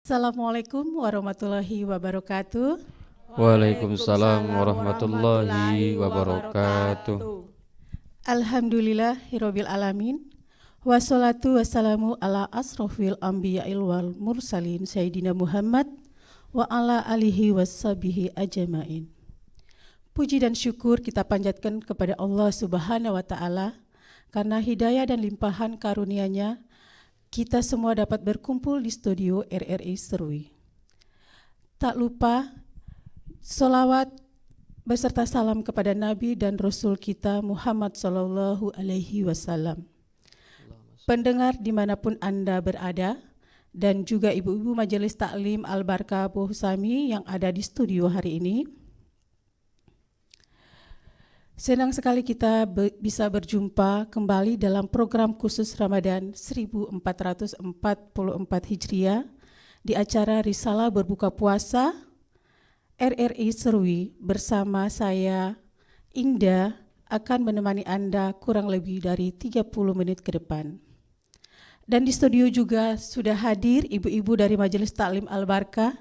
Assalamualaikum warahmatullahi wabarakatuh. Waalaikumsalam warahmatullahi wabarakatuh. Alhamdulillahirabbil alamin. Wassalatu wassalamu ala asrofil anbiya'il wal mursalin Sayyidina Muhammad wa ala alihi wassabihi ajmain. Puji dan syukur kita panjatkan kepada Allah Subhanahu wa taala karena hidayah dan limpahan karunia-Nya kita semua dapat berkumpul di studio RRI Serui. Tak lupa sholawat beserta salam kepada Nabi dan Rasul kita Muhammad Sallallahu Alaihi Wasallam. Pendengar dimanapun Anda berada dan juga ibu-ibu Majelis Taklim Al-Barkah Bohusami yang ada di studio hari ini. Senang sekali kita bisa berjumpa kembali dalam program khusus Ramadan 1444 Hijriah di acara Risalah Berbuka Puasa RRI Serui bersama saya Ingda akan menemani Anda kurang lebih dari 30 menit ke depan. Dan di studio juga sudah hadir ibu-ibu dari Majelis Taklim Al-Barkah.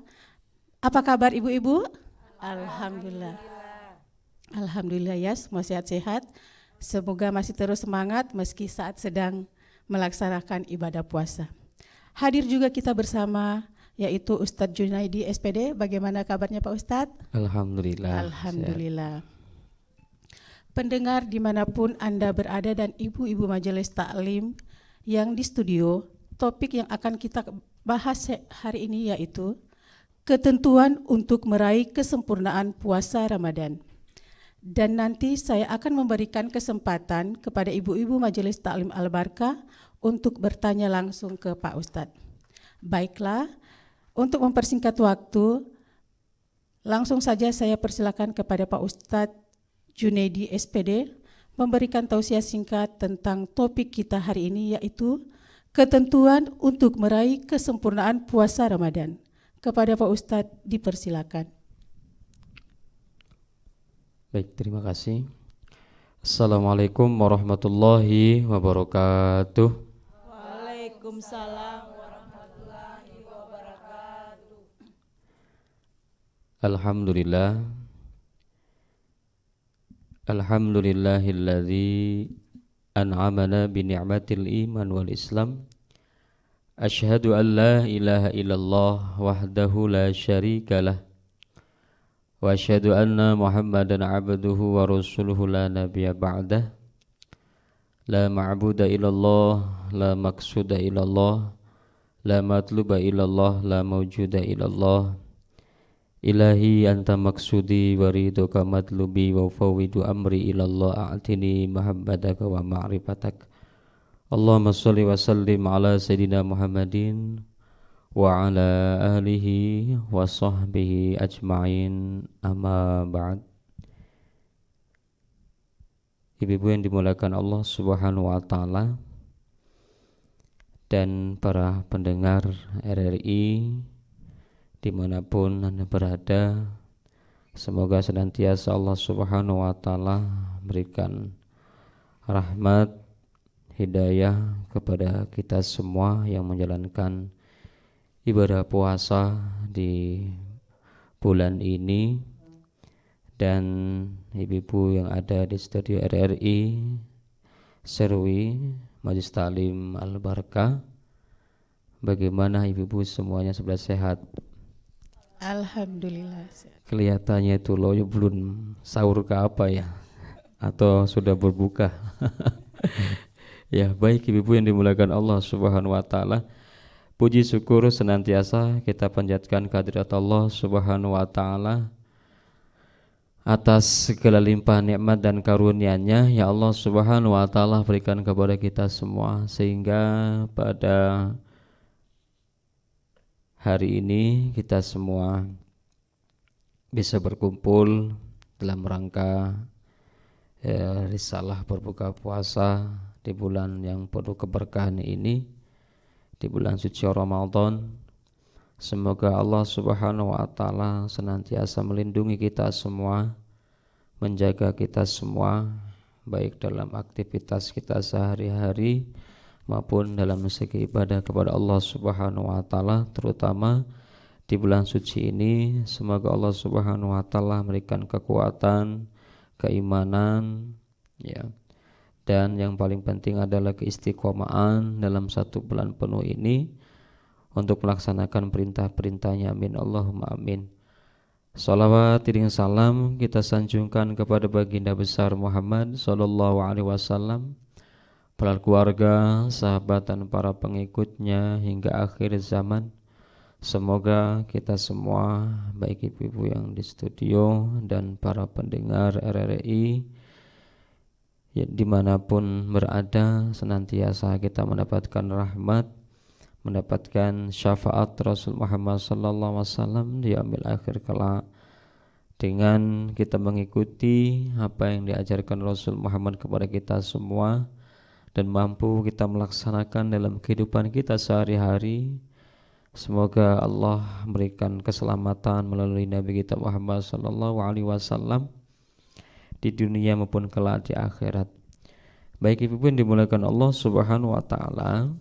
Apa kabar ibu-ibu? Alhamdulillah. Alhamdulillah ya, semua sehat-sehat. Semoga masih terus semangat meski saat sedang melaksanakan ibadah puasa. Hadir juga kita bersama yaitu Ustadz Junaidi SPD. Bagaimana kabarnya Pak Ustadz? Alhamdulillah. Alhamdulillah. Pendengar dimanapun Anda berada dan ibu-ibu Majelis Taklim yang di studio, topik yang akan kita bahas hari ini yaitu ketentuan untuk meraih kesempurnaan puasa Ramadan. Dan nanti saya akan memberikan kesempatan kepada ibu-ibu Majelis Taklim Al-Barkah untuk bertanya langsung ke Pak Ustadz. Baiklah, untuk mempersingkat waktu, langsung saja saya persilakan kepada Pak Ustadz Junaidi SPD memberikan tausiah singkat tentang topik kita hari ini yaitu ketentuan untuk meraih kesempurnaan puasa Ramadan. Kepada Pak Ustadz dipersilakan. Baik, terima kasih. Assalamualaikum warahmatullahi wabarakatuh. Waalaikumsalam warahmatullahi wabarakatuh. Alhamdulillah. Alhamdulillahilladzi an'amana bi ni'matil iman wal islam. Asyhadu an la ilaha illallah wahdahu la syarikalah. Wa asyhadu anna Muhammadan abduhu wa rasuluhu la nabiyya ba'dah. La ma'buda illallah, la maqsuda illallah, la matluba illallah, la mawjuda illallah. Ilahi anta maqsudi wa ridhuka matlubi wa fawwidu amri ilallah a'tini mahabbadaka wa ma'rifatak. Allahumma salli wa sallim ala sayyidina Muhammadin wa ala alihi wa sahbihi ajma'in, amma ba'd. Ibu-ibu yang dimuliakan Allah Subhanahu wa ta'ala dan para pendengar RRI dimanapun Anda berada, semoga senantiasa Allah Subhanahu wa ta'ala berikan rahmat, hidayah kepada kita semua yang menjalankan ibadah puasa di bulan ini. Dan ibu-ibu yang ada di studio RRI Serui Majelis Taklim Al-Barkah, bagaimana ibu-ibu semuanya sebelah sehat? Alhamdulillah. Kelihatannya itu loh belum sahur ke apa ya, atau sudah berbuka. Ya, baik ibu-ibu yang dimuliakan Allah Subhanahu wa ta'ala, puji syukur senantiasa kita panjatkan kehadirat Allah Subhanahu wa ta'ala atas segala limpahan nikmat dan karunia-Nya. Ya Allah Subhanahu wa ta'ala berikan kepada kita semua sehingga pada hari ini kita semua bisa berkumpul dalam rangka risalah berbuka puasa di bulan yang penuh keberkahan ini, di bulan suci Ramadan. Semoga Allah Subhanahu wa ta'ala senantiasa melindungi kita semua, menjaga kita semua baik dalam aktivitas kita sehari-hari maupun dalam segi ibadah kepada Allah Subhanahu wa taala, terutama di bulan suci ini. Semoga Allah Subhanahu wa taala memberikan kekuatan, keimanan, ya. Dan yang paling penting adalah keistiqomahan dalam 1 bulan penuh ini untuk melaksanakan perintah-perintahnya. Amin Allahumma amin. Salawat iring salam kita sanjungkan kepada baginda besar Muhammad sallallahu alaihi wasallam, para keluarga, sahabat dan para pengikutnya hingga akhir zaman. Semoga kita semua, baik ibu-ibu yang di studio dan para pendengar RRI ya, dimanapun berada, senantiasa kita mendapatkan rahmat, mendapatkan syafaat Rasul Muhammad sallallahu alaihi wasallam di yaumil akhir kelak, dengan kita mengikuti apa yang diajarkan Rasul Muhammad kepada kita semua dan mampu kita melaksanakan dalam kehidupan kita sehari-hari. Semoga Allah memberikan keselamatan melalui Nabi kita Muhammad sallallahu alaihi wasallam di dunia maupun kelak di akhirat. Baik ibu yang dimuliakan Allah Subhanahu wa taala,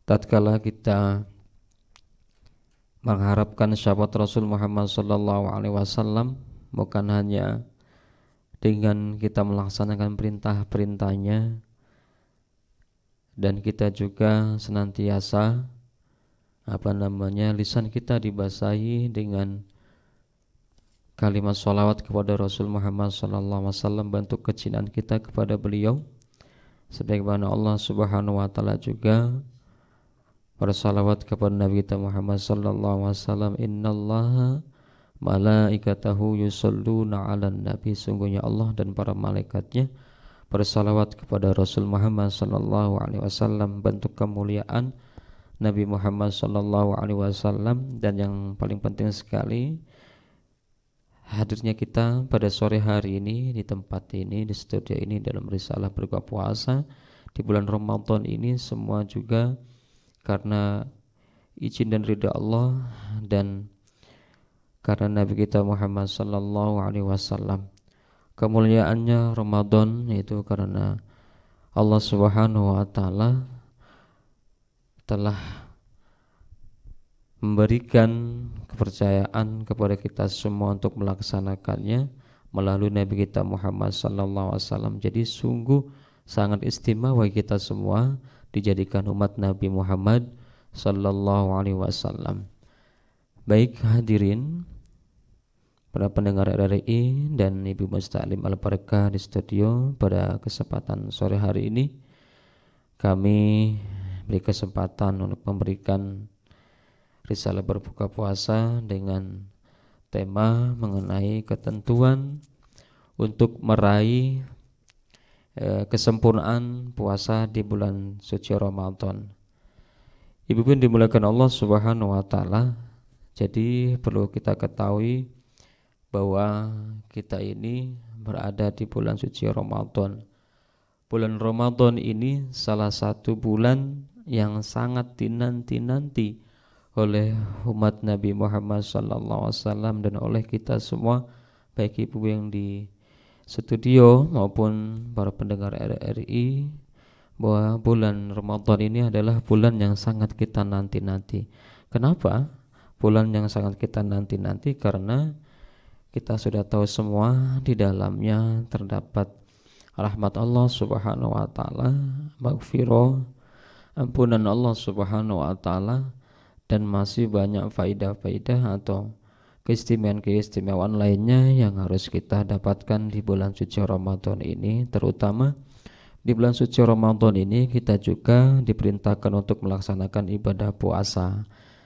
tatkala kita mengharapkan syafaat Rasul Muhammad sallallahu alaihi wasallam, bukan hanya dengan kita melaksanakan perintah-perintahnya, dan kita juga senantiasa lisan kita dibasahi dengan kalimat sholawat kepada Rasul Muhammad sallallahu alaihi wasallam, bentuk kecintaan kita kepada beliau, sebagaimana Allah Subhanahu wa taala juga bersalawat kepada Nabi kita Muhammad sallallahu alaihi wasallam. Innallaha malaikatahu yusholluna 'alan nabi, sungguhnya Allah dan para malaikatnya bersalawat kepada Rasul Muhammad sallallahu alaihi wasallam, bentuk kemuliaan Nabi Muhammad sallallahu alaihi wasallam. Dan yang paling penting sekali, hadirnya kita pada sore hari ini di tempat ini, di studio ini, dalam risalah berbuka puasa di bulan Ramadan ini, semua juga karena izin dan ridha Allah dan karena Nabi kita Muhammad sallallahu alaihi wasallam. Kemuliaannya Ramadan itu karena Allah Subhanahu wa taala telah memberikan kepercayaan kepada kita semua untuk melaksanakannya melalui Nabi kita Muhammad sallallahu alaihi wasallam. Jadi sungguh sangat istimewa kita semua dijadikan umat Nabi Muhammad sallallahu alaihi wasallam. Baik hadirin, para pendengar RRI dan Ibu Musta'lim Al-Barakah di studio, pada kesempatan sore hari ini kami beri kesempatan untuk memberikan risalah berbuka puasa dengan tema mengenai ketentuan untuk meraih kesempurnaan puasa di bulan suci Ramadan. Ibu pun dimuliakan Allah Subhanahu wa taala. Jadi perlu kita ketahui bahwa kita ini berada di bulan suci Ramadan. Bulan Ramadan ini salah satu bulan yang sangat dinanti-nanti oleh umat Nabi Muhammad sallallahu alaihi wasallam dan oleh kita semua, baik ibu yang di studio maupun para pendengar RRI, bahwa bulan Ramadan ini adalah bulan yang sangat kita nanti-nanti. Kenapa bulan yang sangat kita nanti-nanti? Karena kita sudah tahu semua di dalamnya terdapat rahmat Allah Subhanahu wa taala, maghfirah, ampunan Allah Subhanahu wa taala, dan masih banyak faidah-faidah atau keistimewaan-keistimewaan lainnya yang harus kita dapatkan di bulan suci Ramadan ini. Terutama di bulan suci Ramadan ini kita juga diperintahkan untuk melaksanakan ibadah puasa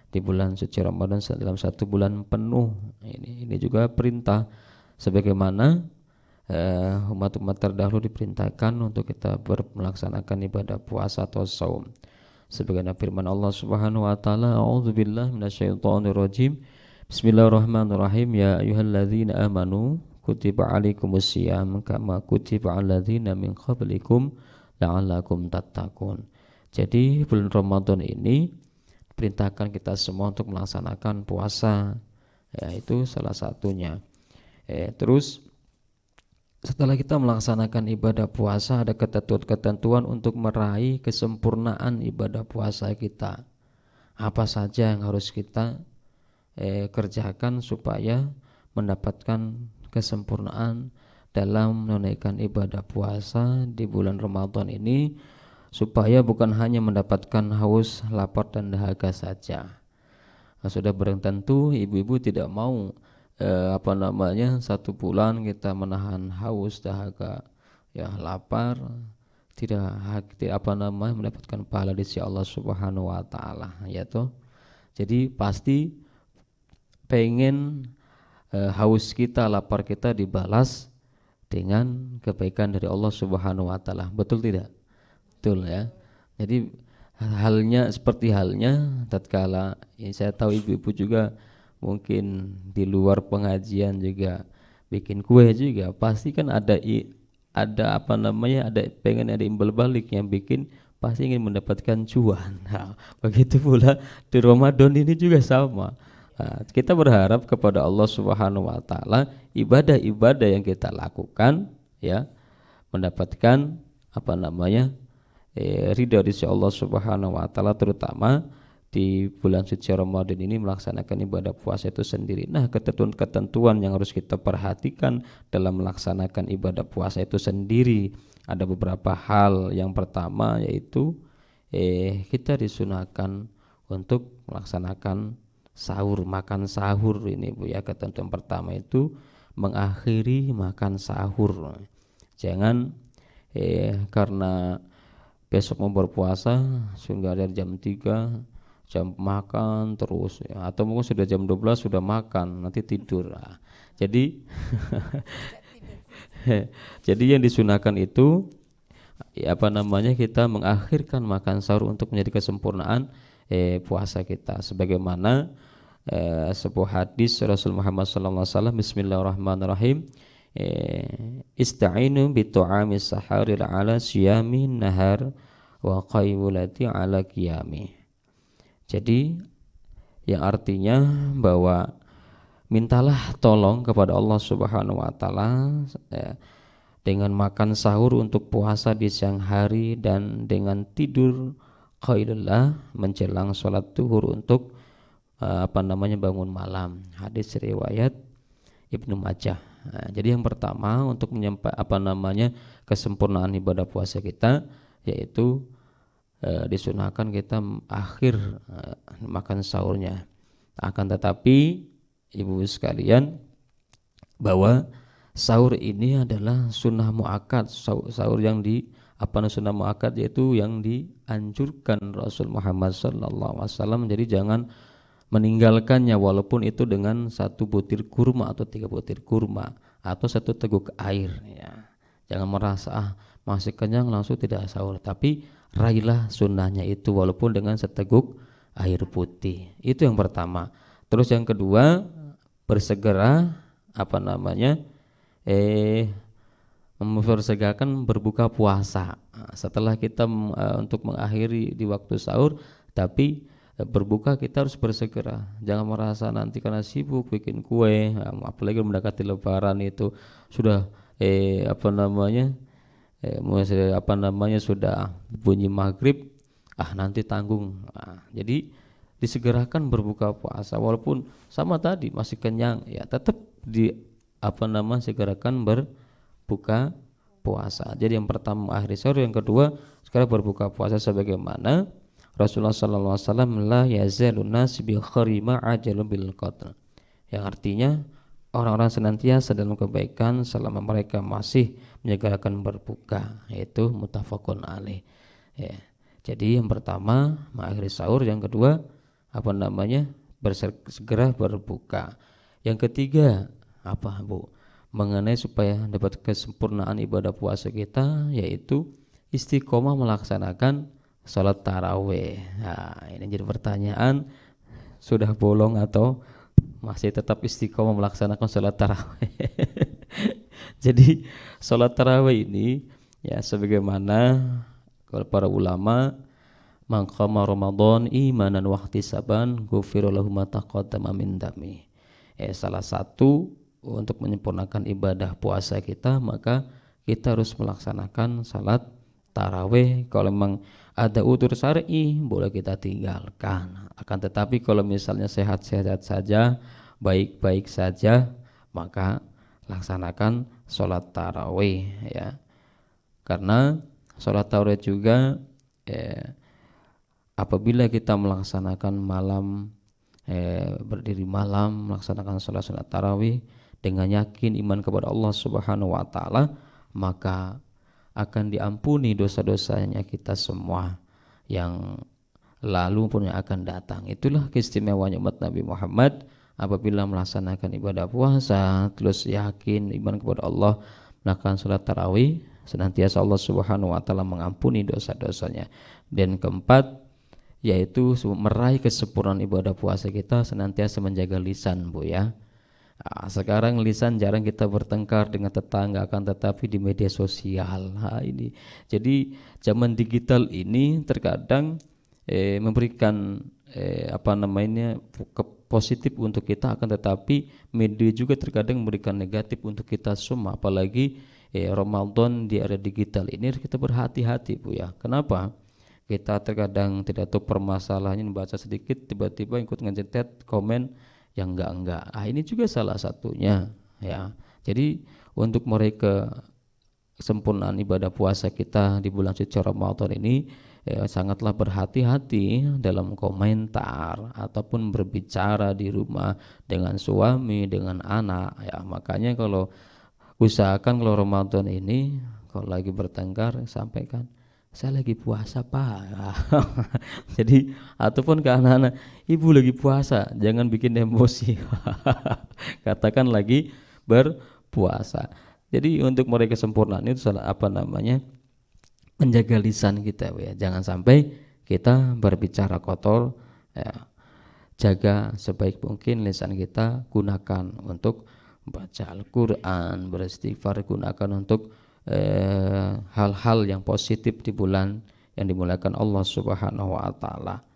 di bulan suci Ramadan dalam 1 bulan penuh. Ini juga perintah, sebagaimana umat-umat terdahulu diperintahkan untuk kita melaksanakan ibadah puasa atau saum. Sebagaimana firman Allah Subhanahu wa taala, a'udzubillahi minasyaitonirrajim. Bismillahirrahmanirrahim. Ya ayyuhalladzina amanu kutiba alaikumusiyam kama kutiba aladzina min qablikum la'allakum tattaqun. Jadi bulan Ramadan ini perintahkan kita semua untuk melaksanakan puasa, ya, itu salah satunya. Terus setelah kita melaksanakan ibadah puasa, ada ketentuan-ketentuan untuk meraih kesempurnaan ibadah puasa kita. Apa saja yang harus kita kerjakan supaya mendapatkan kesempurnaan dalam menunaikan ibadah puasa di bulan Ramadan ini, supaya bukan hanya mendapatkan haus, lapar dan dahaga saja. Sudah barang tentu ibu-ibu tidak mau 1 bulan kita menahan haus, dahaga, ya lapar, tidak mendapatkan pahala di sisi Allah Subhanahu wa taala, ya toh. Jadi pasti pengen haus kita, lapar kita dibalas dengan kebaikan dari Allah Subhanahu wa taala. Betul tidak? Betul ya. Jadi seperti halnya tatkala saya tahu ibu-ibu juga mungkin di luar pengajian juga bikin kue juga, pasti kan ada pengen ada imbal balik yang bikin, pasti ingin mendapatkan cuan. Nah, begitu pula di Ramadan ini juga sama. Nah, kita berharap kepada Allah Subhanahu wa taala ibadah-ibadah yang kita lakukan ya mendapatkan ridha dari Allah Subhanahu wa taala, terutama di bulan suci Ramadan ini melaksanakan ibadah puasa itu sendiri. Nah, ketentuan-ketentuan yang harus kita perhatikan dalam melaksanakan ibadah puasa itu sendiri ada beberapa hal. Yang pertama yaitu kita disunahkan untuk melaksanakan sahur, makan sahur ini Bu ya. Ketentuan pertama itu mengakhiri makan sahur. Jangan karena besok mau berpuasa sehingga dari jam 3 jam makan terus ya, atau mungkin sudah jam 12 sudah makan, nanti tidur. Nah, jadi jadi yang disunahkan itu kita mengakhirkan makan sahur untuk menjadi kesempurnaan puasa kita, sebagaimana sebuah hadis Rasul Muhammad SAW, Bismillahirrahmanirrahim, ista'inu bitu'amis saharil ala siyamin nahar wa qaywulati ala qiyami. Jadi yang artinya bahwa mintalah tolong kepada Allah Subhanahu wa taala dengan makan sahur untuk puasa di siang hari, dan dengan tidur qailullah menjelang sholat zuhur untuk bangun malam. Hadis riwayat Ibnu Majah. Nah, jadi yang pertama untuk kesempurnaan ibadah puasa kita yaitu disunahkan kita akhir makan sahurnya. Akan tetapi ibu sekalian, bahwa sahur ini adalah sunnah muakkad. Sahur yang sunnah muakkad yaitu yang dianjurkan Rasul Muhammad SAW. Jadi jangan meninggalkannya walaupun itu dengan 1 butir kurma atau 3 butir kurma atau 1 teguk air ya. Jangan merasa masih kenyang langsung tidak sahur, tapi raihlah sunnahnya itu walaupun dengan seteguk air putih. Itu yang pertama. Terus yang kedua, bersegera mempersegerakan berbuka puasa. Setelah kita untuk mengakhiri di waktu sahur, tapi berbuka kita harus bersegera. Jangan merasa nanti karena sibuk bikin kue, apalagi mendekati lebaran itu sudah sudah bunyi maghrib, nanti tanggung. Jadi disegerakan berbuka puasa walaupun sama tadi masih kenyang ya, tetap segerakan berbuka puasa. Jadi yang pertama akhiri sahur, yang kedua sekarang berbuka puasa, sebagaimana Rasulullah SAW la yazalun nas bi kharima ajalu bil qatl, yang artinya orang-orang senantiasa dalam kebaikan selama mereka masih menyegerakan berbuka, yaitu muttafaqun alaih ya. Jadi yang pertama mengakhiri sahur, yang kedua bersegera berbuka. Yang ketiga mengenai supaya dapat kesempurnaan ibadah puasa kita, yaitu istiqomah melaksanakan sholat tarawih. Nah, ini jadi pertanyaan, sudah bolong atau masih tetap istiqomah melaksanakan sholat tarawih? Jadi sholat tarawih ini ya sebagaimana para ulama, man qama Ramadan imanan wa ihtisaban ghufira lahu ma taqaddama min dami. Salah satu untuk menyempurnakan ibadah puasa kita, maka kita harus melaksanakan salat tarawih. Kalau memang ada udzur syar'i boleh kita tinggalkan. Akan tetapi kalau misalnya sehat-sehat saja, baik-baik saja, maka laksanakan sholat tarawih ya. Karena sholat tarawih juga apabila kita melaksanakan malam berdiri malam melaksanakan sholat tarawih dengan yakin iman kepada Allah Subhanahu wa taala, maka akan diampuni dosa-dosanya kita semua yang lalu pun yang akan datang. Itulah keistimewaan umat Nabi Muhammad apabila melaksanakan ibadah puasa terus yakin iman kepada Allah, melakukan sholat tarawih, senantiasa Allah Subhanahu wa taala mengampuni dosa-dosanya. Dan keempat, yaitu meraih kesempurnaan ibadah puasa kita senantiasa menjaga lisan, Bu ya. Sekarang lisan jarang kita bertengkar dengan tetangga, akan tetapi di media sosial. Ini jadi zaman digital ini terkadang memberikan positif untuk kita, akan tetapi media juga terkadang memberikan negatif untuk kita semua. Apalagi Ramadan di era digital ini harus kita berhati-hati, Bu ya. Kenapa? Kita terkadang tidak tahu permasalahannya, membaca sedikit tiba-tiba ikut ngejetet komen yang enggak. Ini juga salah satunya ya. Jadi untuk meraih kesempurnaan ibadah puasa kita di bulan suci Ramadan ini sangatlah berhati-hati dalam komentar ataupun berbicara di rumah dengan suami, dengan anak ya. Makanya kalau usahakan kalau Ramadan ini kalau lagi bertengkar sampaikan, saya lagi puasa Pak. Jadi ataupun ke anak-anak, ibu lagi puasa, jangan bikin emosi. Katakan lagi berpuasa. Jadi untuk meraih kesempurnaan itu menjaga lisan kita ya. Jangan sampai kita berbicara kotor ya. Jaga sebaik mungkin lisan kita, gunakan untuk baca Al-Quran, beristighfar, gunakan untuk hal-hal yang positif di bulan yang dimuliakan Allah Subhanahu wa taala.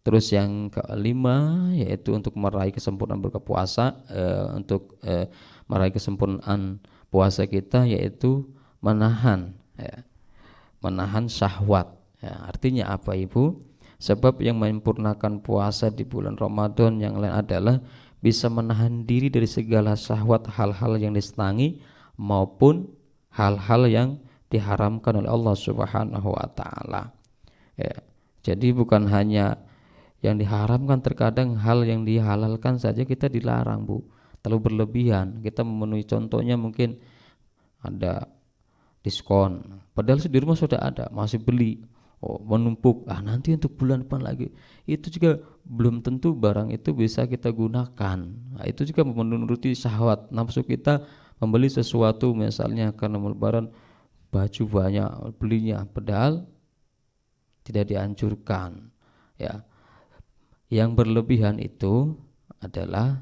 Terus yang kelima yaitu untuk meraih kesempurnaan berpuasa, untuk meraih kesempurnaan puasa kita yaitu menahan syahwat ya. Artinya apa Ibu? Sebab yang menyempurnakan puasa di bulan Ramadan yang lain adalah bisa menahan diri dari segala syahwat, hal-hal yang disenangi maupun hal-hal yang diharamkan oleh Allah Subhanahu wa taala. Ya. Jadi bukan hanya yang diharamkan, terkadang hal yang dihalalkan saja kita dilarang, Bu. Terlalu berlebihan. Kita memenuhi, contohnya mungkin ada diskon. Padahal di rumah sudah ada, masih beli. Menumpuk. Nanti untuk bulan depan lagi. Itu juga belum tentu barang itu bisa kita gunakan. Itu juga menuruti syahwat nafsu kita. Membeli sesuatu misalnya karena lebaran baju banyak belinya, padahal tidak dianjurkan ya. Yang berlebihan itu adalah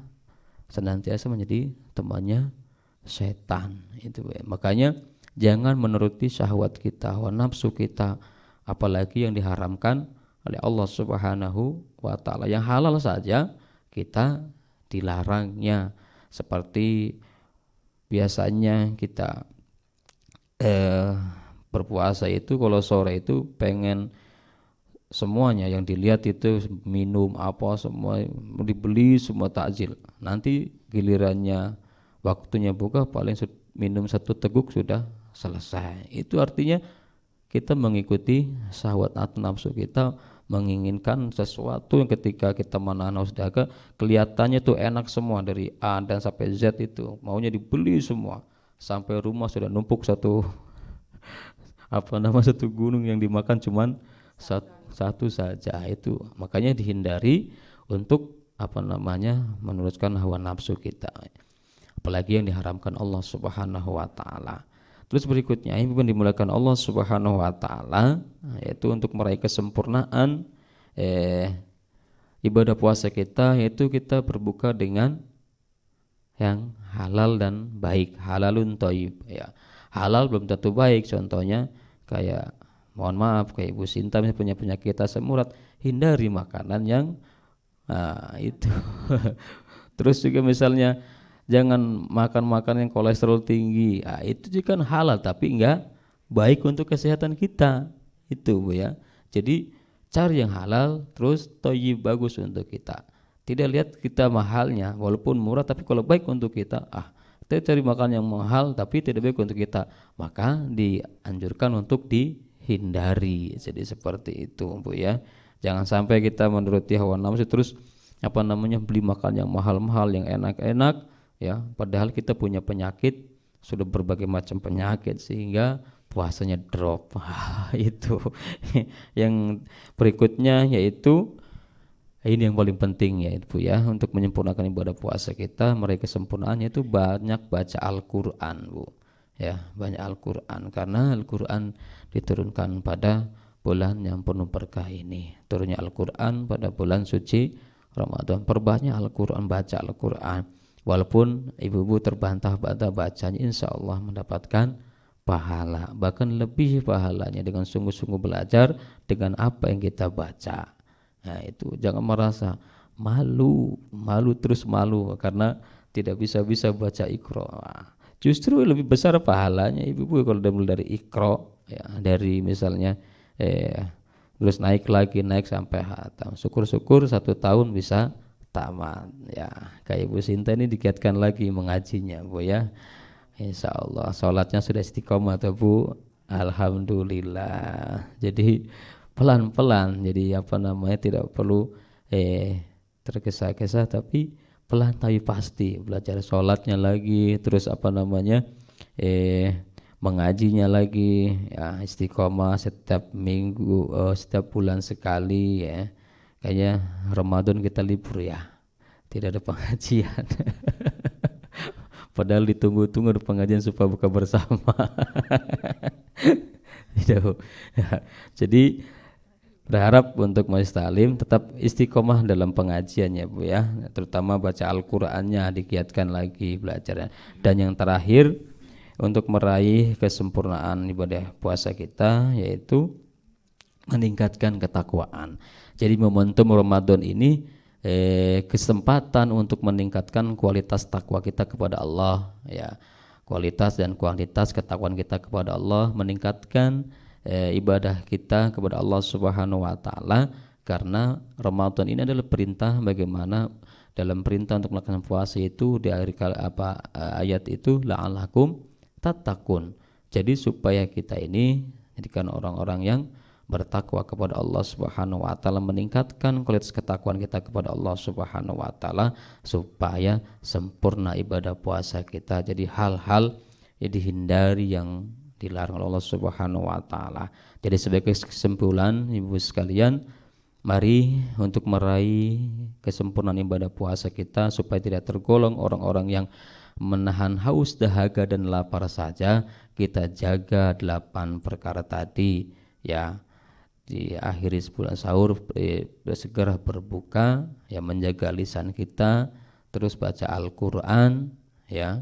senantiasa menjadi temannya setan itu ya. Makanya jangan menuruti syahwat kita, hawa nafsu kita, apalagi yang diharamkan oleh Allah Subhanahu wa taala. Yang halal saja kita dilarangnya. Seperti biasanya kita berpuasa itu kalau sore itu pengen semuanya yang dilihat itu minum apa semua dibeli, semua takjil. Nanti gilirannya waktunya buka paling minum satu teguk sudah selesai. Itu artinya kita mengikuti syahwat atau nafsu kita, menginginkan sesuatu yang ketika kita menahan haus dahaga kelihatannya tuh enak semua, dari A dan sampai Z itu maunya dibeli semua, sampai rumah sudah numpuk satu gunung yang dimakan cuman satu saja. Itu makanya dihindari untuk meneruskan hawa nafsu kita, apalagi yang diharamkan Allah Subhanahu wa taala. Terus berikutnya yang dimulakan Allah Subhanahu wa taala yaitu untuk meraih kesempurnaan ibadah puasa kita, yaitu kita berbuka dengan yang halal dan baik, halalun thayyib ya. Halal belum tentu baik, contohnya kayak mohon maaf kayak Ibu Sinta punya penyakit asam urat, hindari makanan yang itu. Terus juga misalnya Jangan makan-makan yang kolesterol tinggi. Itu juga kan halal tapi enggak baik untuk kesehatan kita. Itu Bu ya. Jadi cari yang halal terus thayyib, bagus untuk kita. Tidak lihat kita mahalnya, walaupun murah tapi kalau baik untuk kita, kita cari makan yang mahal tapi tidak baik untuk kita, maka dianjurkan untuk dihindari. Jadi seperti itu Bu ya. Jangan sampai kita menuruti hawa nafsu terus beli makan yang mahal-mahal, yang enak-enak ya, padahal kita punya penyakit, sudah berbagai macam penyakit sehingga puasanya drop. Itu yang berikutnya, yaitu ini yang paling penting ya Ibu ya, untuk menyempurnakan ibadah puasa kita, meraih kesempurnaannya itu banyak baca Al-Qur'an Bu. Ya, banyak Al-Qur'an karena Al-Qur'an diturunkan pada bulan yang penuh berkah ini. Turunnya Al-Qur'an pada bulan suci Ramadan. Perbanyak Al-Qur'an, baca Al-Qur'an. Walaupun ibu-ibu terbantah-bantah bacanya, insya Allah mendapatkan pahala, bahkan lebih pahalanya dengan sungguh-sungguh belajar dengan apa yang kita baca. Nah itu, jangan merasa malu karena tidak bisa baca Iqra. Justru lebih besar pahalanya ibu-ibu kalau mulai dari Iqra ya, dari misalnya terus naik sampai hatam. Syukur-syukur 1 tahun bisa tamat ya. Kayak Ibu Sinta ini digiatkan lagi mengajinya Bu ya. Insya Allah sholatnya sudah istiqomah tuh Bu. Alhamdulillah. Jadi pelan-pelan, jadi tidak perlu tergesa-gesa, tapi pelan tapi pasti. Belajar sholatnya lagi, terus mengajinya lagi ya, istiqomah setiap minggu, setiap bulan sekali ya. Kayaknya Ramadan kita libur ya, tidak ada pengajian. Padahal ditunggu-tunggu ada pengajian supaya buka bersama. Gitu. Jadi berharap untuk Majelis Ta'lim tetap istiqomah dalam pengajiannya Bu ya, terutama baca Al-Qur'annya digiatkan lagi belajarnya. Dan yang terakhir, untuk meraih kesempurnaan ibadah puasa kita, yaitu meningkatkan ketakwaan. Jadi momentum Ramadan ini kesempatan untuk meningkatkan kualitas takwa kita kepada Allah ya. Kualitas dan kuantitas ketakwaan kita kepada Allah, meningkatkan ibadah kita kepada Allah Subhanahu wa taala, karena Ramadan ini adalah perintah. Bagaimana dalam perintah untuk melakukan puasa itu di akhir ayat itu la'allakum tattaqun. Jadi supaya kita ini jadikan orang-orang yang bertakwa kepada Allah Subhanahu wa taala, meningkatkan kualitas ketakwaan kita kepada Allah Subhanahu wa taala supaya sempurna ibadah puasa kita. Jadi hal-hal yang dihindari, yang dilarang oleh Allah Subhanahu wa taala. Jadi sebagai kesimpulan Ibu sekalian, mari untuk meraih kesempurnaan ibadah puasa kita supaya tidak tergolong orang-orang yang menahan haus, dahaga dan lapar saja, kita jaga 8 perkara tadi ya. Di akhiri sebulan sahur segera berbuka ya, menjaga lisan kita, terus baca Al-Qur'an ya,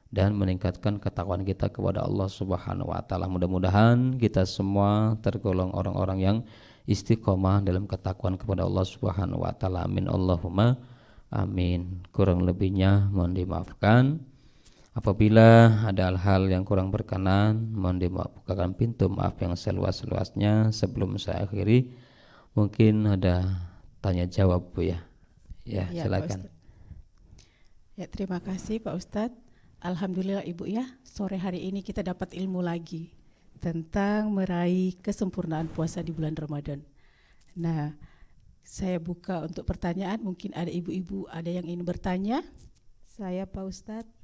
dan meningkatkan ketakwaan kita kepada Allah Subhanahu wa taala. Mudah-mudahan kita semua tergolong orang-orang yang istiqomah dalam ketakwaan kepada Allah Subhanahu wa taala. Amin Allahumma amin. Kurang lebihnya mohon dimaafkan. Apabila ada hal-hal yang kurang berkenan, mohon dibukakan pintu maaf yang seluas-luasnya. Sebelum saya akhiri, mungkin ada tanya jawab Bu ya. Ya, silakan. Ya, terima kasih Pak Ustadz. Alhamdulillah Ibu ya, sore hari ini kita dapat ilmu lagi tentang meraih kesempurnaan puasa di bulan Ramadan. Nah, saya buka untuk pertanyaan. Mungkin ada ibu-ibu ada yang ingin bertanya. Saya Pak Ustadz.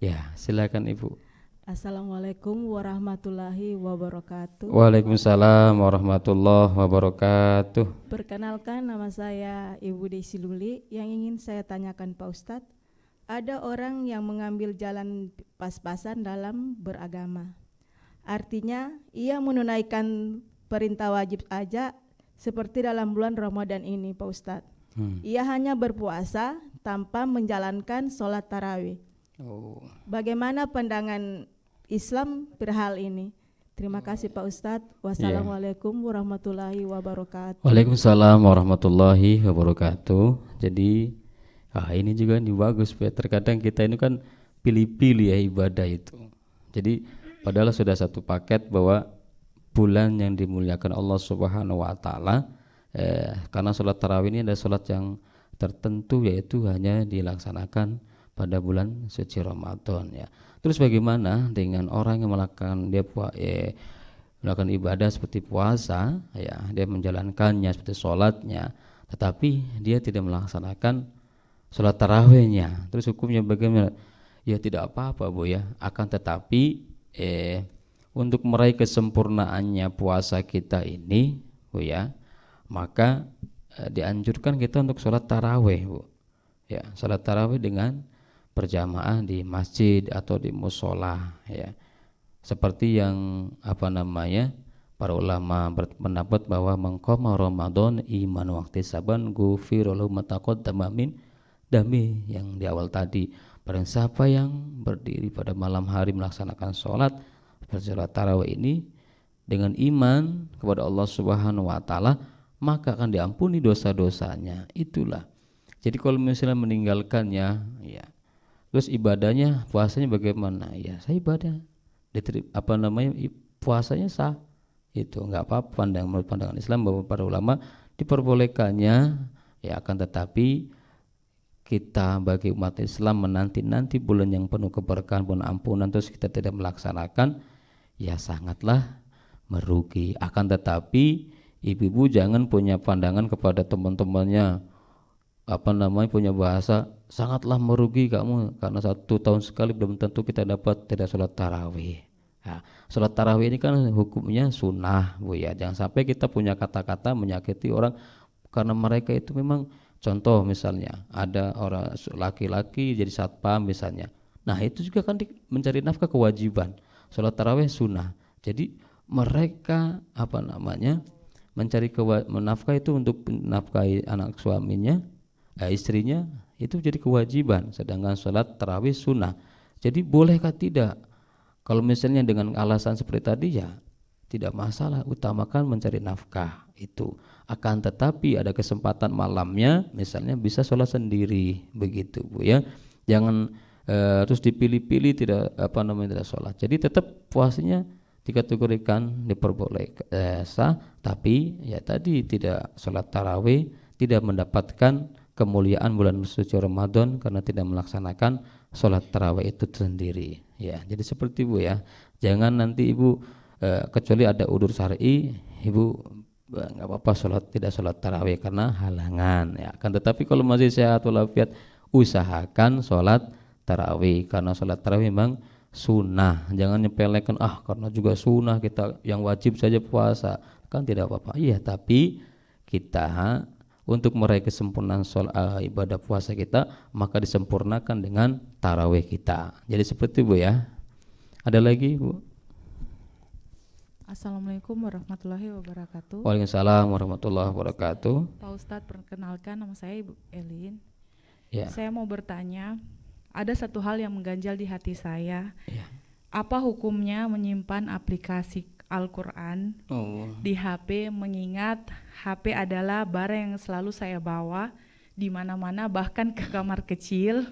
Ya, silakan Ibu. Assalamualaikum warahmatullahi wabarakatuh. Waalaikumsalam warahmatullahi wabarakatuh. Perkenalkan, nama saya Ibu Desi Luli. Yang ingin saya tanyakan Pak Ustadz, ada orang yang mengambil jalan pas-pasan dalam beragama. Artinya ia menunaikan perintah wajib aja seperti dalam bulan Ramadan ini Pak Ustadz. Ia hanya berpuasa tanpa menjalankan sholat tarawih. Bagaimana pandangan Islam perihal ini? Terima kasih Pak Ustadz. Wassalamualaikum warahmatullahi wabarakatuh. Waalaikumsalam warahmatullahi wabarakatuh. Jadi Ini juga ini bagus ya. Terkadang kita ini kan pilih-pilih ya ibadah itu. Jadi padahal sudah satu paket bahwa bulan yang dimuliakan Allah Subhanahu wa taala, karena sholat tarawih ini ada sholat yang tertentu, yaitu hanya dilaksanakan pada bulan suci Ramadan ya. Terus bagaimana dengan orang yang melakukan melakukan ibadah seperti puasa ya, dia menjalankannya seperti sholatnya, tetapi dia tidak melaksanakan sholat tarawihnya. Terus hukumnya bagaimana? Ya tidak apa-apa Bu ya, akan tetapi untuk meraih kesempurnaannya puasa kita ini Bu ya, maka dianjurkan kita untuk sholat tarawih Bu ya, sholat tarawih dengan berjamaah di masjid atau di musola ya, seperti yang para ulama berpendapat bahwa mengqama Ramadan iman waqti saban ghufira lahu ma taqaddama min dami, yang di awal tadi. Barang siapa yang berdiri pada malam hari melaksanakan sholat tarawih ini dengan iman kepada Allah Subhanahu wa taala, maka akan diampuni dosa-dosanya. Itulah. Jadi kalau misalnya meninggalkannya ya, terus ibadahnya, puasanya bagaimana? Ya, saya ibadah. Puasanya sah. Itu enggak apa-apa, menurut pandangan Islam bahwa para ulama diperbolehkannya ya, akan tetapi kita bagi umat Islam menanti-nanti bulan yang penuh keberkahan, penuh ampunan, terus kita tidak melaksanakan, ya sangatlah merugi. Akan tetapi ibu-ibu jangan punya pandangan kepada teman-temannya punya bahasa sangatlah merugi kamu karena 1 tahun sekali belum tentu kita dapat tidak sholat tarawih. Nah, sholat tarawih ini kan hukumnya sunnah Bu ya. Jangan sampai kita punya kata-kata menyakiti orang karena mereka itu memang, contoh misalnya ada orang laki-laki jadi satpam misalnya. Nah itu juga kan mencari nafkah kewajiban. Sholat tarawih sunnah. Jadi mereka mencari nafkah itu untuk menafkahi anak suaminya, istrinya, itu jadi kewajiban. Sedangkan sholat tarawih sunnah. Jadi bolehkah tidak? Kalau misalnya dengan alasan seperti tadi ya tidak masalah, utamakan mencari nafkah itu. Akan tetapi ada kesempatan malamnya misalnya bisa sholat sendiri begitu Bu ya. Jangan terus dipilih-pilih tidak tidak sholat. Jadi tetap puasanya dikategorikan diperbolehkan sah, tapi ya tadi tidak sholat tarawih, tidak mendapatkan kemuliaan bulan suci Ramadan karena tidak melaksanakan sholat tarawih itu sendiri ya. Jadi seperti Bu ya, jangan nanti Ibu kecuali ada udzur syar'i, Ibu nggak apa-apa tidak sholat tarawih karena halangan ya. Kan tetapi kalau masih sehat walafiat, usahakan sholat tarawih karena sholat tarawih memang sunnah. Jangan nyepelekan karena juga sunnah kita yang wajib saja puasa, kan tidak apa-apa. Iya, tapi kita untuk meraih kesempurnaan ibadah puasa kita, maka disempurnakan dengan tarawih kita. Jadi seperti Bu ya. Ada lagi Bu? Assalamualaikum warahmatullahi wabarakatuh. Waalaikumsalam warahmatullahi wabarakatuh. Pak Ustadz, perkenalkan nama saya Ibu Elin. Ya. Saya mau bertanya, ada satu hal yang mengganjal di hati saya. Ya. Apa hukumnya menyimpan aplikasi Al-Quran di HP, mengingat HP adalah barang yang selalu saya bawa di mana-mana, bahkan ke kamar kecil.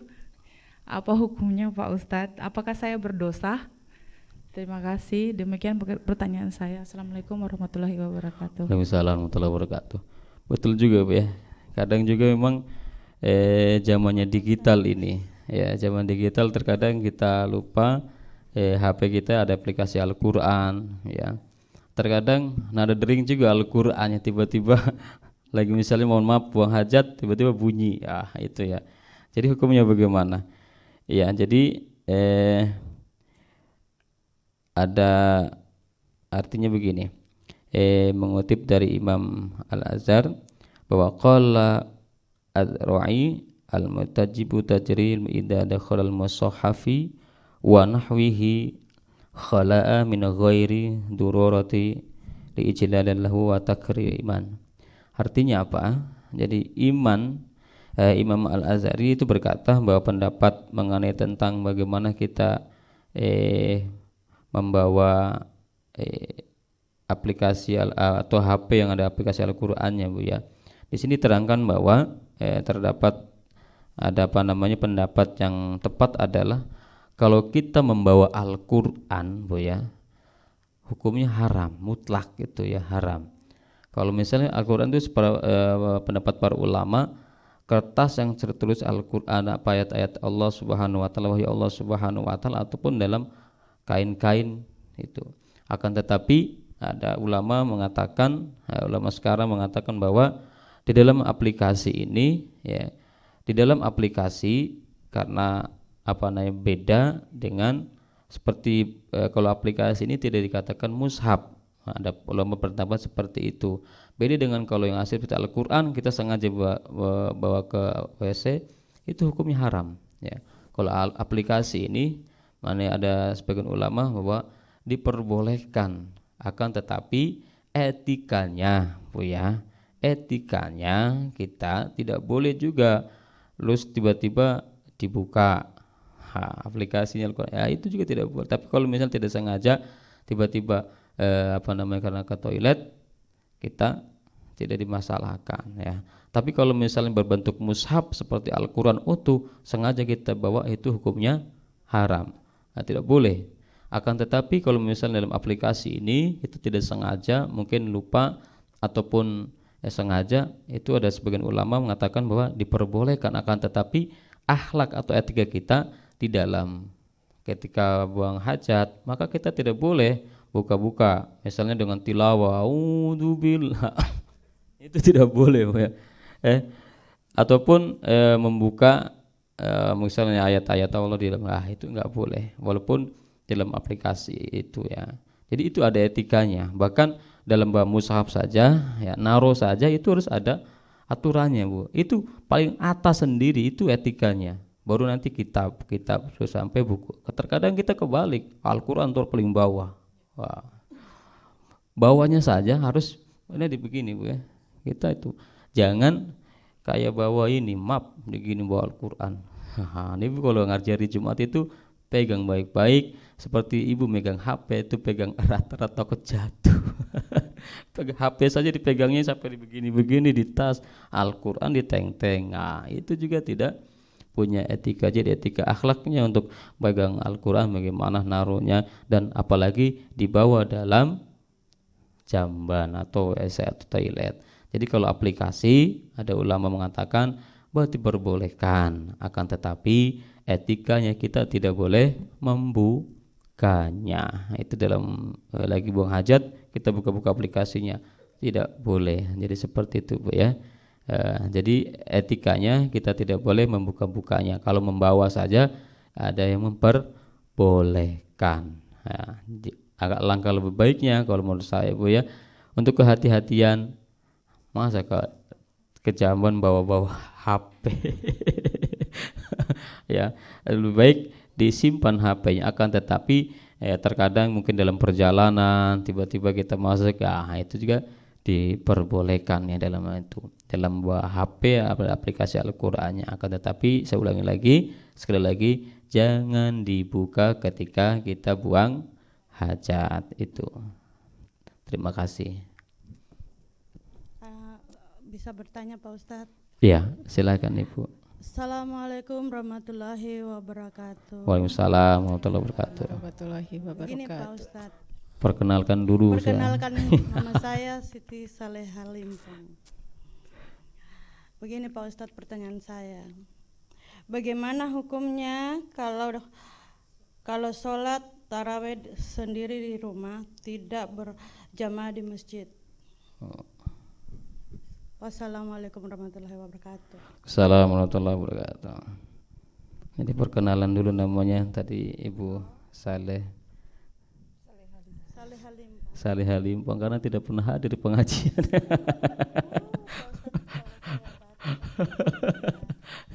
Apa hukumnya Pak Ustadz? Apakah saya berdosa? Terima kasih. Demikian pertanyaan saya. Assalamualaikum warahmatullahi wabarakatuh. Waalaikumsalam warahmatullahi wabarakatuh. Betul juga Bu ya. Kadang juga memang zamannya digital ini ya, zaman digital terkadang kita lupa HP kita ada aplikasi Al-Quran ya. Terkadang nada dering juga Al-Qurannya tiba-tiba lagi misalnya mohon maaf buang hajat tiba-tiba bunyi itu ya. Jadi hukumnya bagaimana? Ya, jadi ada artinya begini, mengutip dari Imam Al-Azhar bahwa qala ad-ra'i al-mutajibu tajril idza dakhala al-musahhafi wa nahwihi khala'a min ghairi dururati li ijlalan lahu wa takriman. Artinya apa? Jadi Imam Al-Azhari itu berkata bahwa pendapat mengenai tentang bagaimana kita membawa aplikasi atau HP yang ada aplikasi Al-Qur'annya Bu ya. Di sini terangkan bahwa terdapat ada pendapat yang tepat adalah kalau kita membawa Al-Qur'an, Bu ya, hukumnya haram, mutlak gitu ya, haram. Kalau misalnya Al-Qur'an itu pendapat para ulama, kertas yang tertulis Al-Qur'an, ayat-ayat Allah Subhanahu wa taala, wahyu Allah Subhanahu wa taala, ataupun dalam kain-kain itu. Akan tetapi ada ulama sekarang mengatakan bahwa di dalam aplikasi ini ya, di dalam aplikasi karena beda dengan seperti kalau aplikasi ini tidak dikatakan mushaf. Ada ulama berpendapat seperti itu. Beda dengan kalau yang asli seperti Al-Qur'an, kita sengaja bawa ke WC, itu hukumnya haram ya. Kalau aplikasi ini ada sebagian ulama bahwa diperbolehkan, akan tetapi etikanya Bu ya, etikanya kita tidak boleh juga terus tiba-tiba dibuka aplikasinya Al-Qur'an, ya itu juga tidak boleh. Tapi kalau misalnya tidak sengaja tiba-tiba karena ke toilet, kita tidak dimasalahkan ya. Tapi kalau misalnya berbentuk mushaf seperti Al-Qur'an utuh, sengaja kita bawa, itu hukumnya haram, tidak boleh. Akan tetapi kalau misalnya dalam aplikasi ini itu tidak sengaja, mungkin lupa ataupun sengaja, itu ada sebagian ulama mengatakan bahwa diperbolehkan. Akan tetapi akhlak atau etika kita di dalam ketika buang hajat, maka kita tidak boleh buka-buka misalnya dengan tilawah auzubillah itu tidak boleh ya. Ataupun membuka misalnya ayat-ayat Allah di dalam, itu enggak boleh walaupun dalam aplikasi itu ya. Jadi itu ada etikanya. Bahkan dalam mushaf saja ya, naruh saja itu harus ada aturannya Bu. Itu paling atas sendiri itu etikanya. Baru nanti kitab terus sampai buku. Terkadang kita kebalik, Al-Qur'an tuh paling bawah. Wah. Bawahnya saja harus ini begini Bu ya. Kita itu jangan kayak bawa ini map begini bawa Al-Qur'an. Ini kalau ngajari Jumat itu pegang baik-baik, seperti ibu megang HP itu pegang erat-erat takut jatuh. HP saja dipegangnya sampai begini-begini di tas, Al-Qur'an di teng-teng. Itu juga tidak punya etika. Jadi etika akhlaknya untuk pegang Al-Qur'an bagaimana naruhnya, dan apalagi dibawa dalam jamban atau WC atau toilet. Jadi kalau aplikasi, ada ulama mengatakan bahwa diperbolehkan, akan tetapi etikanya kita tidak boleh membukanya. Itu dalam lagi buang hajat kita buka-buka aplikasinya, tidak boleh. Jadi seperti itu Bu ya. Jadi etikanya kita tidak boleh membuka-bukanya. Kalau membawa saja ada yang memperbolehkan. Agak langkah lebih baiknya kalau menurut saya Bu ya, untuk kehati-hatian, masa ke jamban bawa-bawa HP. Ya, lebih baik disimpan HP-nya. Akan tetapi terkadang mungkin dalam perjalanan tiba-tiba kita masuk, itu juga diperbolehkan ya dalam itu, dalam buah HP aplikasi Al-Qur'annya. Akan tetapi saya ulangi lagi, sekali lagi, jangan dibuka ketika kita buang hajat itu. Terima kasih. Bisa bertanya Pak Ustadz? Iya, silakan Ibu. Assalamualaikum warahmatullahi wabarakatuh. Waalaikumsalam warahmatullahi wabarakatuh. Begini Pak Ustadz, perkenalkan dulu. Perkenalkan nama saya Siti Saleha Limpong. Begini Pak Ustadz, pertanyaan saya, bagaimana hukumnya kalau sholat tarawih sendiri di rumah, tidak berjamaah di masjid? Wassalamualaikum warahmatullahi wabarakatuh. Assalamualaikum warahmatullahi wabarakatuh. Jadi perkenalan dulu, namanya tadi Ibu Saleha Limpong karena tidak pernah hadir di pengajian.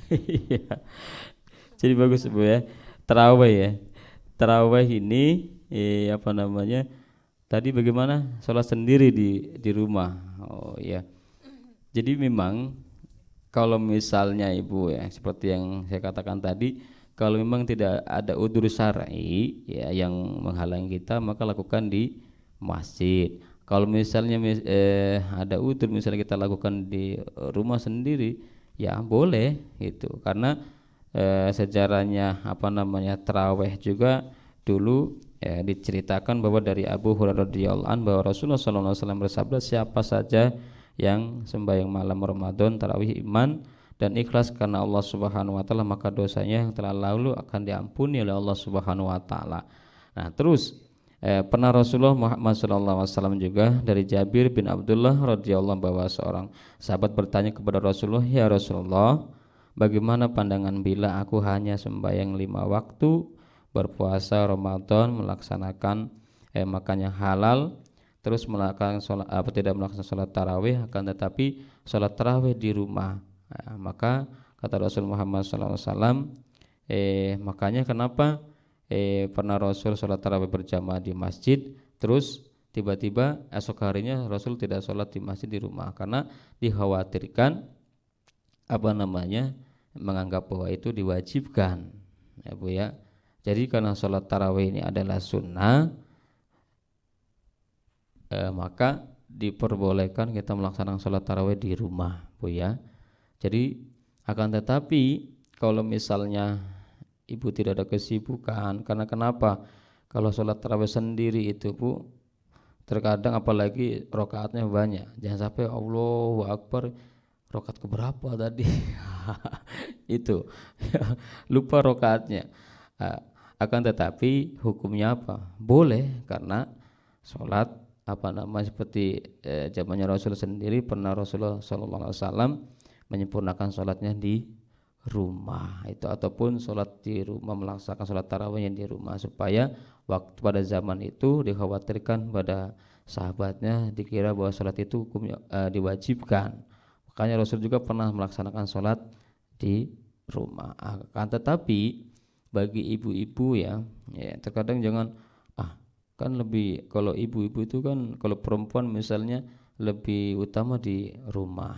Iya. Jadi bagus Bu ya. Tarawih ya. Tarawih ini tadi bagaimana sholat sendiri di rumah. Oh iya. Jadi memang kalau misalnya Ibu ya, seperti yang saya katakan tadi, kalau memang tidak ada udzur syar'i ya yang menghalangi kita, maka lakukan di masjid. Kalau misalnya ada udzur, misalnya kita lakukan di rumah sendiri, ya boleh itu, karena sejarahnya taraweh juga dulu diceritakan bahwa dari Abu Hurairah radhiyallahu anhu bahwa Rasulullah SAW bersabda, siapa saja yang sembahyang malam Ramadan tarawih iman dan ikhlas karena Allah Subhanahu wa taala, maka dosanya yang telah lalu akan diampuni oleh Allah Subhanahu wa taala. Nah, terus pernah Rasulullah Muhammad SAW juga dari Jabir bin Abdullah radhiyallahu bahwa seorang sahabat bertanya kepada Rasulullah, ya Rasulullah, bagaimana pandangan bila aku hanya sembahyang 5 waktu, berpuasa Ramadan, melaksanakan makan yang halal, terus melakukan sholat, tidak melaksanakan sholat tarawih, akan tetapi sholat tarawih di rumah. Maka kata Rasul Muhammad SAW, makanya kenapa pernah Rasul sholat tarawih berjamaah di masjid, terus tiba-tiba esok harinya Rasul tidak sholat di masjid di rumah, karena dikhawatirkan menganggap bahwa itu diwajibkan, ya Bu ya. Jadi karena sholat tarawih ini adalah sunnah, maka diperbolehkan kita melaksanakan sholat tarawih di rumah, Bu ya. Jadi akan tetapi kalau misalnya ibu tidak ada kesibukan, karena kenapa? Kalau sholat tarawih sendiri itu Bu, terkadang apalagi rokaatnya banyak, jangan sampai Allahu Akbar rokaat keberapa tadi itu lupa rokaatnya. Akan tetapi hukumnya apa? Boleh, karena sholat seperti zamannya Rasul sendiri pernah Rasulullah SAW menyempurnakan sholatnya di rumah itu, ataupun sholat di rumah, melaksanakan sholat tarawihnya di rumah, supaya waktu pada zaman itu dikhawatirkan pada sahabatnya dikira bahwa sholat itu hukumnya diwajibkan. Makanya Rasul juga pernah melaksanakan sholat di rumah. Akan tetapi bagi ibu-ibu ya terkadang jangan kan lebih, kalau ibu-ibu itu kan, kalau perempuan misalnya lebih utama di rumah,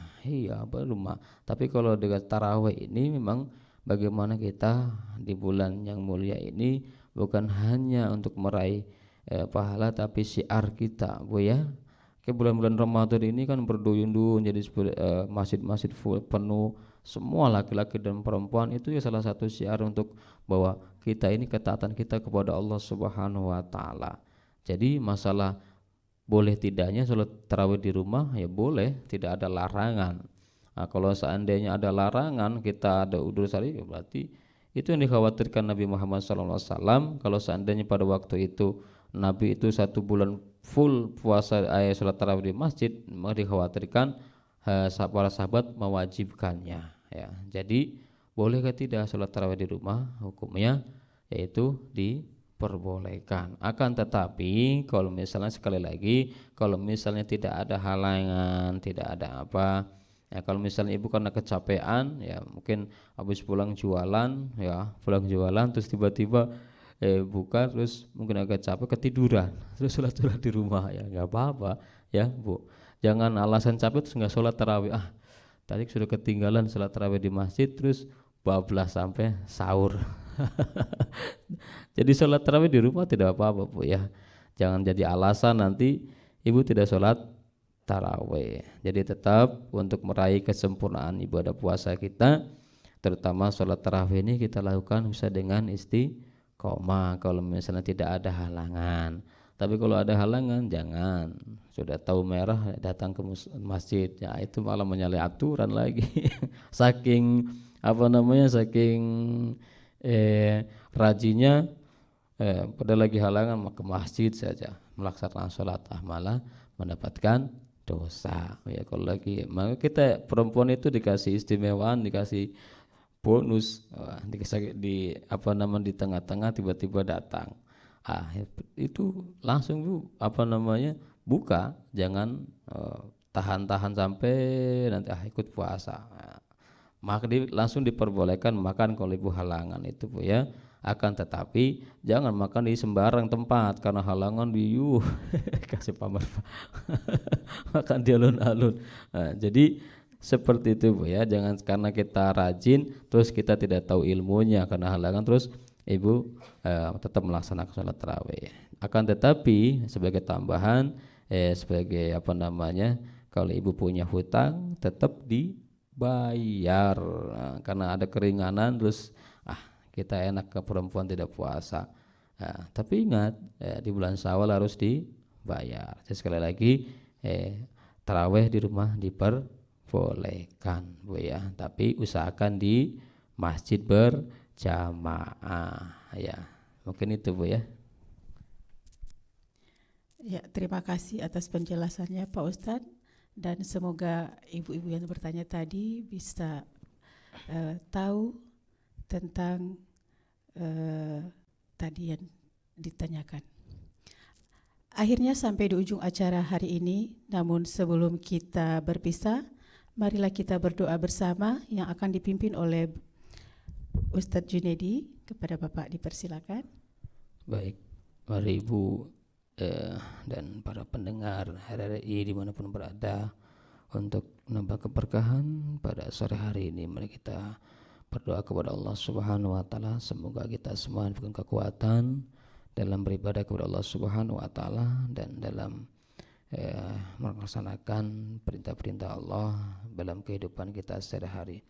rumah. Tapi kalau dengan tarawih ini memang bagaimana kita di bulan yang mulia ini bukan hanya untuk meraih pahala, tapi syiar kita, Bu ya. Ke bulan-bulan Ramadan ini kan berduyun-duyun, jadi masjid-masjid full penuh, semua laki-laki dan perempuan. Itu ya salah satu syiar untuk bahwa kita ini ketaatan kita kepada Allah Subhanahu wa taala. Jadi masalah boleh tidaknya sholat tarawih di rumah, ya boleh, tidak ada larangan. Nah, kalau seandainya ada larangan, kita ada udzur syar'i, berarti itu yang dikhawatirkan Nabi Muhammad SAW. Kalau seandainya pada waktu itu Nabi itu 1 bulan full puasa sholat tarawih di masjid, maka dikhawatirkan para sahabat mewajibkannya ya. Jadi boleh tidak sholat tarawih di rumah? Hukumnya yaitu diperbolehkan. Akan tetapi kalau misalnya, sekali lagi, kalau misalnya tidak ada halangan, tidak ada apa ya, kalau misalnya ibu karena kecapean ya, mungkin habis pulang jualan terus tiba-tiba buka, terus mungkin agak capek ketiduran, terus sholat di rumah, ya nggak apa-apa ya Bu. Jangan alasan capek terus nggak sholat tarawih, tadi sudah ketinggalan sholat tarawih di masjid, terus bablas sampai sahur. Jadi sholat tarawih di rumah tidak apa-apa Bu ya. Jangan jadi alasan nanti ibu tidak sholat tarawih. Jadi tetap untuk meraih kesempurnaan ibadah puasa kita, terutama sholat tarawih ini kita lakukan bisa dengan istiqomah kalau misalnya tidak ada halangan. Tapi kalau ada halangan jangan, sudah tahu merah datang ke masjid, ya itu malah menyalahi aturan lagi. saking rajinnya pada lagi halangan ke masjid saja melaksanakan sholat, malah mendapatkan dosa ya. Kalau lagi, maka kita perempuan itu dikasih istimewaan, dikasih bonus, di tengah-tengah tiba-tiba datang, itu langsung Bu buka, jangan tahan-tahan sampai nanti ikut puasa. Maka langsung diperbolehkan makan kalau ibu halangan itu Bu ya. Akan tetapi jangan makan di sembarang tempat, karena halangan kasih pamer makan di alun-alun. Jadi seperti itu Bu ya. Jangan karena kita rajin terus kita tidak tahu ilmunya karena halangan, terus ibu tetap melaksanakan sholat tarawih. Akan tetapi sebagai tambahan, kalau ibu punya hutang tetap bayar. Nah, karena ada keringanan terus kita enak ke perempuan tidak puasa. Nah, tapi ingat di bulan Syawal harus dibayar. Jadi sekali lagi taraweh di rumah diperbolehkan, Bu ya. Tapi usahakan di masjid berjamaah ya. Mungkin itu, Bu ya. Ya, terima kasih atas penjelasannya Pak Ustadz, dan semoga ibu-ibu yang bertanya tadi bisa tahu tentang tadi yang ditanyakan. Akhirnya sampai di ujung acara hari ini, namun sebelum kita berpisah, marilah kita berdoa bersama yang akan dipimpin oleh Ustadz Junaidi. Kepada Bapak dipersilakan. Baik, mari Ibu dan para pendengar RRI dimanapun berada, untuk menambah keberkahan pada sore hari ini, mari kita berdoa kepada Allah Subhanahu wa Ta'ala. Semoga kita semua diberikan kekuatan dalam beribadah kepada Allah Subhanahu wa Ta'ala dan dalam melaksanakan perintah-perintah Allah dalam kehidupan kita sehari-hari.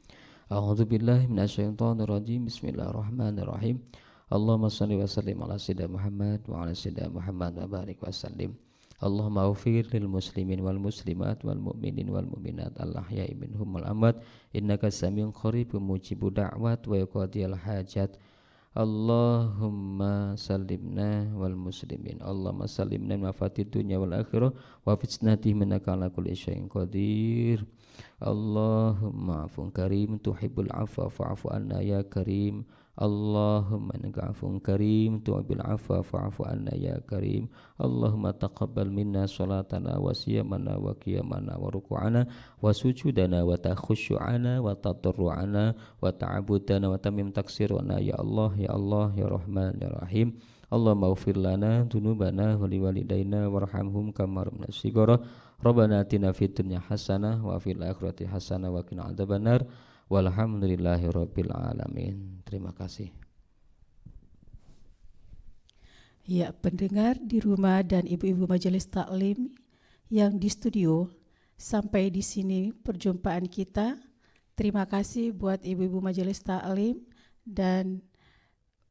A'udzubillahi minasyaitonirrajim. Bismillahirrahmanirrahim. Allahumma shalli wa sallim ala sayyidina Muhammad wa ala sayyidina Muhammad wa barik wa sallim. Allahumma ighfir lil muslimin wal muslimat wal mu'minin wal mu'minat al-ahya'i minhum wal amwat innaka samiun qaribun mujibu da'wat wa yaqdiyal hajat. Allahumma sallimna wal muslimin. Allahumma sallimna min mafatid dunya wal akhirah wa fitnatihim innaka ala kulli syai'in qadir. Allahumma afun karim tuhibbul afwa fa'fu anna ya karim. Allahumma innaka afuwwun karim tuhibbul afwa fa'fu anna ya karim. Allahumma taqabbal minna salatana wa siyamana wa qiyamana wa ruku'ana wa sujudana wa takhushu'ana wa tadarru'ana wa ta'abudana wa tamim taksirana ya Allah ya Allah ya Rahman ya Rahim. Allahumma ighfir lana dzunubana wa liwalidayna warhamhum kama rabbayana shighara. Rabbana atina fid dunya hasanah wa fil akhirati hasanah wa qina adzabannar. Walhamdulillahi rabbil alamin. Terima kasih. Ya, pendengar di rumah dan ibu-ibu majelis taklim yang di studio, sampai di sini perjumpaan kita. Terima kasih buat ibu-ibu majelis taklim dan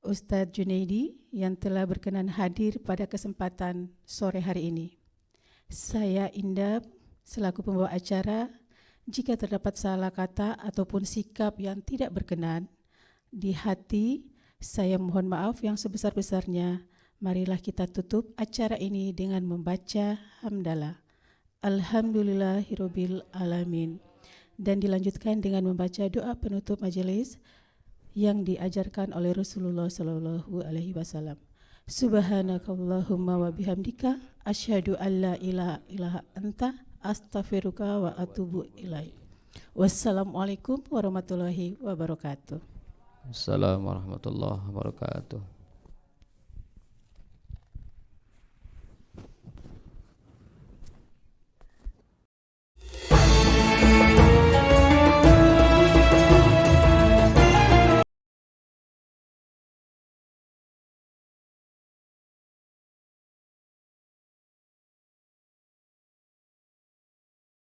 Ustadz Junaidi yang telah berkenan hadir pada kesempatan sore hari ini. Saya Indah selaku pembawa acara. Jika terdapat salah kata ataupun sikap yang tidak berkenan di hati, saya mohon maaf yang sebesar-besarnya. Marilah kita tutup acara ini dengan membaca hamdalah. Alhamdulillahirabbil alamin. Dan dilanjutkan dengan membaca doa penutup majelis yang diajarkan oleh Rasulullah sallallahu alaihi wasallam. Subhanakallahumma wa bihamdika asyhadu an la ilaha illa anta astaghfiruka wa atubu ilaik. Wassalamualaikum warahmatullahi wabarakatuh. Assalamualaikum warahmatullahi wabarakatuh.